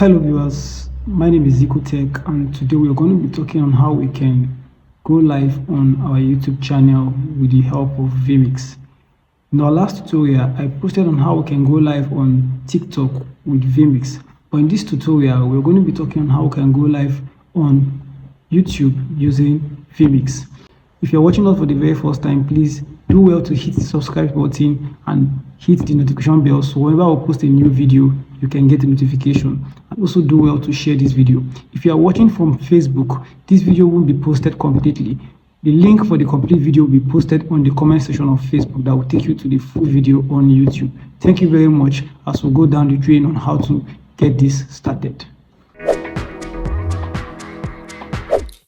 Hello viewers, my name is Ziko Tech, and today we are going to be talking on how we can go live on our YouTube channel with the help of vmix. In our last tutorial, I posted on how we can go live on TikTok with vmix, but in this tutorial we're going to be talking on how we can go live on YouTube using vmix. If you're watching us for the very first time, please do well to hit the subscribe button and hit the notification bell so whenever I post a new video, you can get a notification. And also do well to share this video. If you are watching from Facebook, this video won't be posted completely. The link for the complete video will be posted on the comment section of Facebook that will take you to the full video on YouTube. Thank you very much as we go down the train on how to get this started.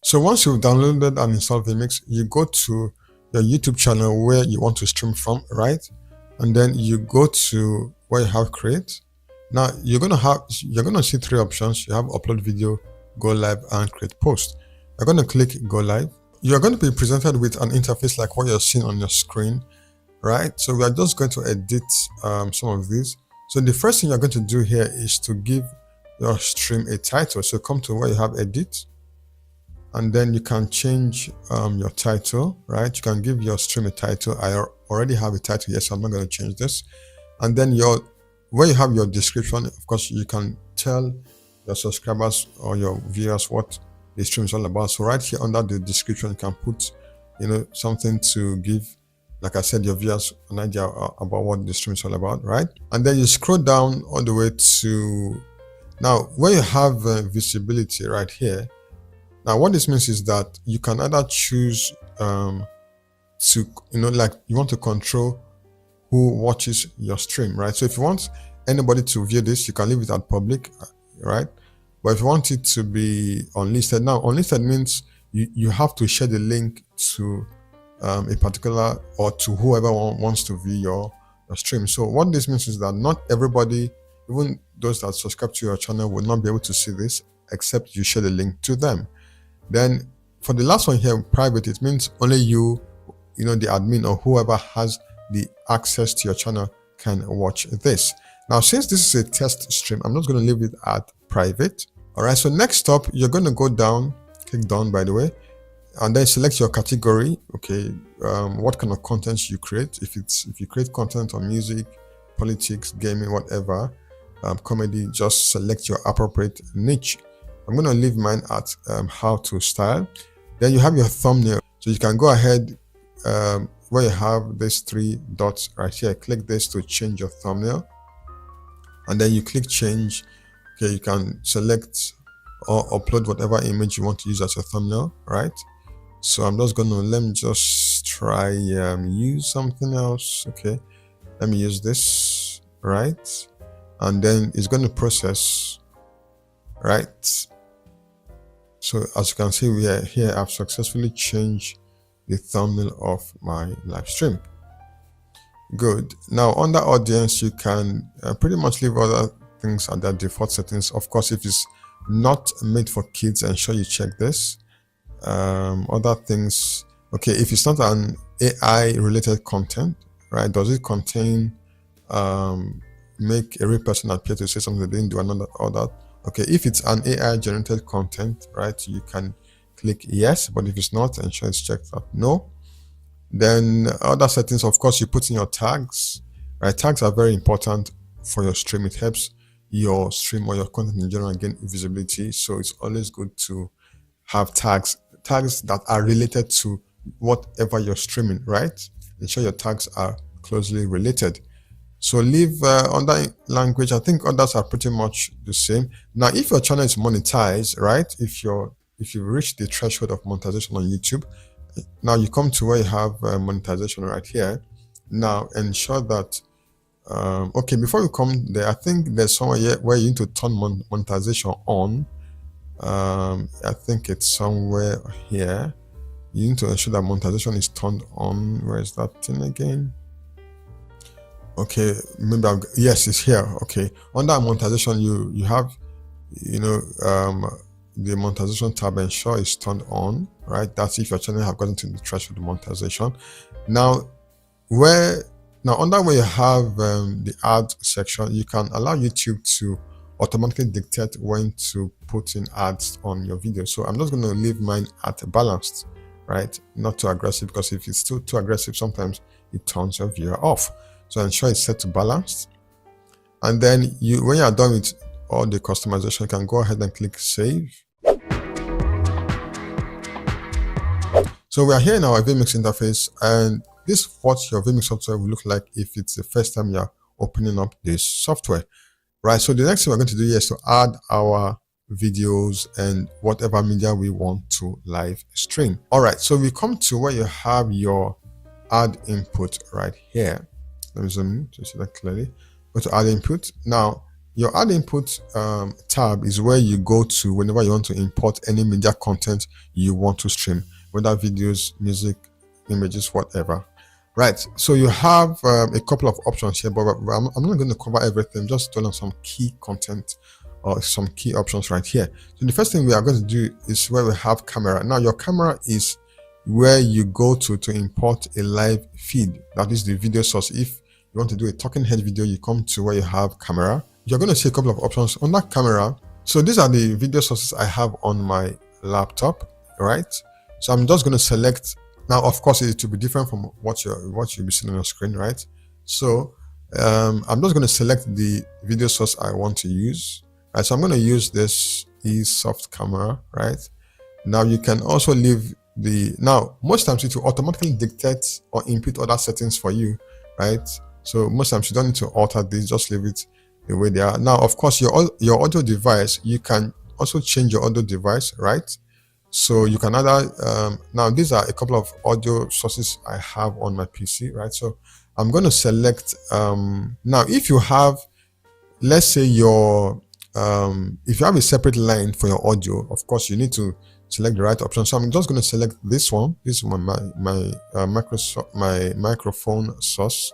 So once you've downloaded and installed vmix, you go to your YouTube channel where you want to stream from, right? And then you go to where you have create. Now you're gonna see three options. You have upload video, go live, and create post. You're gonna click go live. You're going to be presented with an interface like what you're seeing on your screen, right? So we are just going to edit some of these. So the first thing you're going to do here is to give your stream a title. So come to where you have edit, and then you can change your title, right? You can give your stream a title. I already have a title here, so I'm not going to change this. And then where you have your description, of course, you can tell your subscribers or your viewers what the stream is all about. So right here under the description, you can put, something to give, like I said, your viewers an idea about what the stream is all about, right? And then you scroll down all the way to now where you have visibility right here. Now what this means is that you can either choose to, like you want to control who watches your stream, right? So if you want anybody to view this, you can leave it at public, right? But if you want it to be unlisted, now unlisted means you have to share the link to a particular or to whoever wants to view your stream. So what this means is that not everybody, even those that subscribe to your channel, will not be able to see this except you share the link to them. Then for the last one here, private, it means only you, the admin or whoever has the access to your channel can watch this. Now, since this is a test stream, I'm just going to leave it at private. All right, so next up, you're going to go down, click down, by the way, and then select your category. Okay, what kind of content you create. If you create content on music, politics, gaming, whatever, comedy, just select your appropriate niche. I'm going to leave mine at how to style. Then you have your thumbnail, so you can go ahead where you have these three dots right here. Click this to change your thumbnail, and then you click change. Okay, you can select or upload whatever image you want to use as a thumbnail, right? So I'm just going to, let me just try use something else. Okay, let me use this, right? And then it's going to process, right? So as you can see, we are here. I've successfully changed the thumbnail of my live stream. Good. Now under audience, you can pretty much leave other things at their default settings. Of course, if it's not made for kids, ensure you check this. Other things, okay, if it's not an AI related content, right? Does it contain make a real person appear to say something they didn't do, another or that? Okay, if it's an AI generated content, right, you can click yes, but if it's not, ensure it's checked out no. Then other settings, of course, you put in your tags, right? Tags are very important for your stream. It helps your stream or your content in general gain visibility. So it's always good to have tags that are related to whatever you're streaming, right? Ensure your tags are closely related. So leave under language. I think others are pretty much the same. Now, if your channel is monetized, right? If you reach the threshold of monetization on YouTube, now you come to where you have monetization right here. Now ensure that okay, before you come there, I think there's somewhere here where you need to turn monetization on. I think it's somewhere here. You need to ensure that monetization is turned on. Where is that thing again? Okay, maybe yes, it's here. Okay, under monetization, you have the monetization tab. Ensure is turned on, right? That's if your channel have gotten to the threshold of monetization. Now under where you have the ad section, you can allow YouTube to automatically dictate when to put in ads on your video. So I'm just going to leave mine at balanced, right? Not too aggressive, because if it's too aggressive, sometimes it turns your viewer off. So ensure it's set to balanced. And then when you are done with all the customization, you can go ahead and click save. So we are here in our vmix interface, and this is what your vmix software will look like if it's the first time you're opening up this software, right? So the next thing we're going to do here is to add our videos and whatever media we want to live stream. All right, so we come to where you have your add input right here. Let me zoom in to see that clearly. Go to add input. Now your add input tab is where you go to whenever you want to import any media content you want to stream, whether videos, music, images, whatever. Right, so you have a couple of options here, but I'm not going to cover everything, just dwell on some key content or some key options right here. So the first thing we are going to do is where we have camera. Now your camera is where you go to import a live feed, that is the video source. If you want to do a talking head video, you come to where you have camera. You're going to see a couple of options on that camera. So these are the video sources I have on my laptop, right? So I'm just going to select. Now, of course, it will be different from what you'll be seeing on your screen, right? So I'm just going to select the video source I want to use. Right, so I'm going to use this eSoft camera, right? Now you can also leave now most times it will automatically dictate or input other settings for you, right? So most times you don't need to alter this, just leave it the way they are. Now, of course, your audio device, you can also change your audio device, right? So you can either now these are a couple of audio sources I have on my PC, right? So I'm going to select now if you have, let's say your if you have a separate line for your audio, of course you need to select the right option. So I'm just going to select this one. This is my microphone source,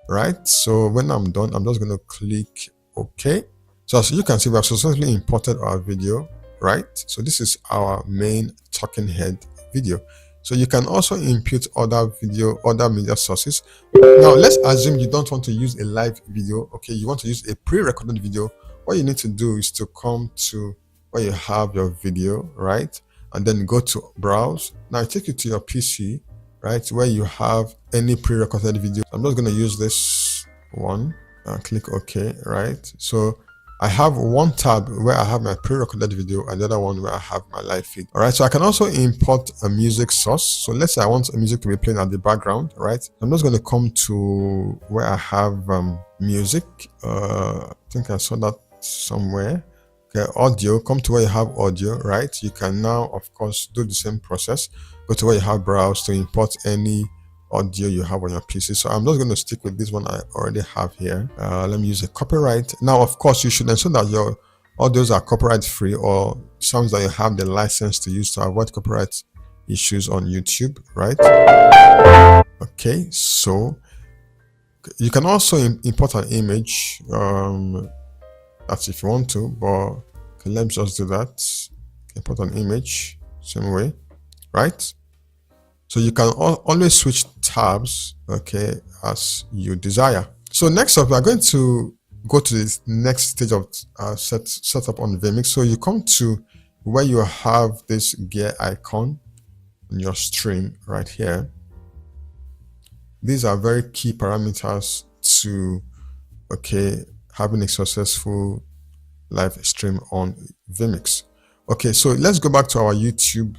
right? So when I'm done, I'm just going to click OK. So as you can see, we have successfully imported our video, right? So this is our main talking head video. So you can also input other media sources. Now let's assume you don't want to use a live video. Okay, you want to use a pre-recorded video. What you need to do is to come to where you have your video, right? And then go to browse. Now take you to your PC, right? Where you have any pre-recorded video. I'm just going to use this one and click OK, right? So I have one tab where I have my pre-recorded video and the other one where I have my live feed. All right, so I can also import a music source. So let's say I want a music to be playing at the background, right? I'm just going to come to where I have music. I think I saw that somewhere. Okay, audio, come to where you have audio, right? You can now, of course, do the same process. Go to where you have browse to import any audio you have on your PC. So I'm just going to stick with this one I already have here. Let me use a copyright. Now, of course, you should ensure that your audios are copyright free or sounds that you have the license to use to avoid copyright issues on YouTube, right? Okay, so you can also import an image. That's if you want to, but okay, let's just do that. Import an image, same way, right? So you can always switch tabs, okay, as you desire. So next up, we are going to go to this next stage of setup on vmix. So you come to where you have this gear icon on your stream right here. These are very key parameters to, okay, having a successful live stream on vmix. Okay, so let's go back to our YouTube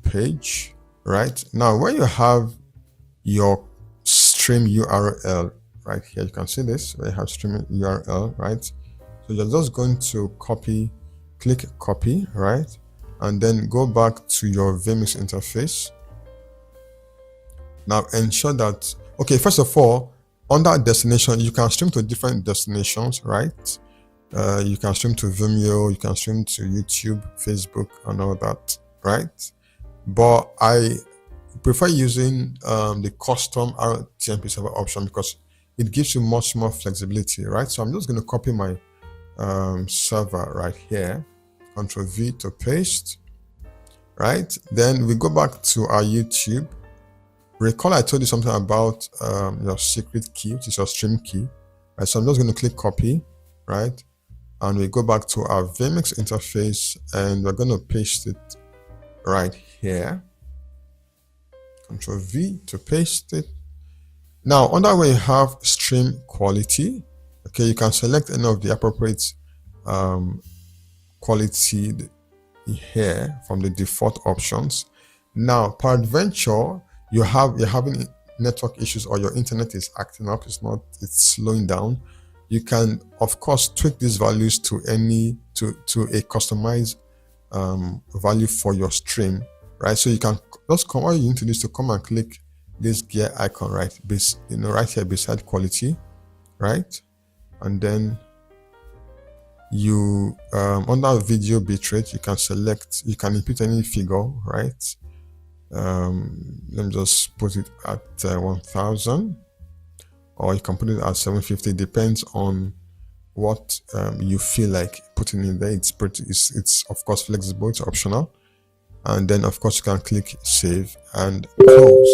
page. Right now, where you have your stream URL right here, you can see this where you have stream URL, right? So you're just going to click copy, right? And then go back to your vmix interface. Now ensure that, okay, first of all, under destination, you can stream to different destinations, right? You can stream to Vimeo, you can stream to YouTube, Facebook, and all that, right? But I prefer using the custom RTMP server option because it gives you much more flexibility, right? So I'm just going to copy my server right here, Ctrl V to paste, right? Then we go back to our YouTube. Recall I told you something about your secret key, which is your stream key. right? So I'm just going to click copy, right? And we go back to our vmix interface and we're going to paste it right here. Control V to paste it. Now, under where you have stream quality, okay, you can select any of the appropriate quality here from the default options. Now, peradventure, you're having network issues or your internet is acting up, it's slowing down. You can, of course, tweak these values to a customized value for your stream, right? So you can just come, all you need to do is to come and click this gear icon, right? Right here beside quality, right? And then you under video bitrate, you can input any figure, right? Let me just put it at 1000, or you can put it at 750. Depends on what you feel like putting in there. It's of course flexible, it's optional. And then of course you can click save and close.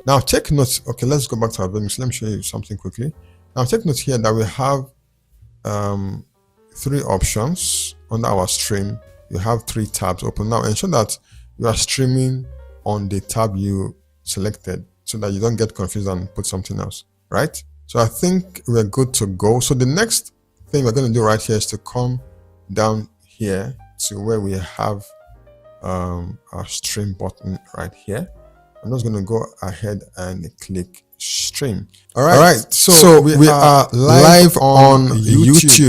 Now take note, okay, let's go back to our vmix. Let me show you something quickly. Now take note here that we have 3 options under our stream. You have 3 tabs open. Now ensure that you are streaming on the tab you selected so that you don't get confused and put something else, right? So I think we're good to go. So the next thing we're going to do right here is to come down here to where we have our stream button right here. I'm just going to go ahead and click stream. All right. So we are live on YouTube.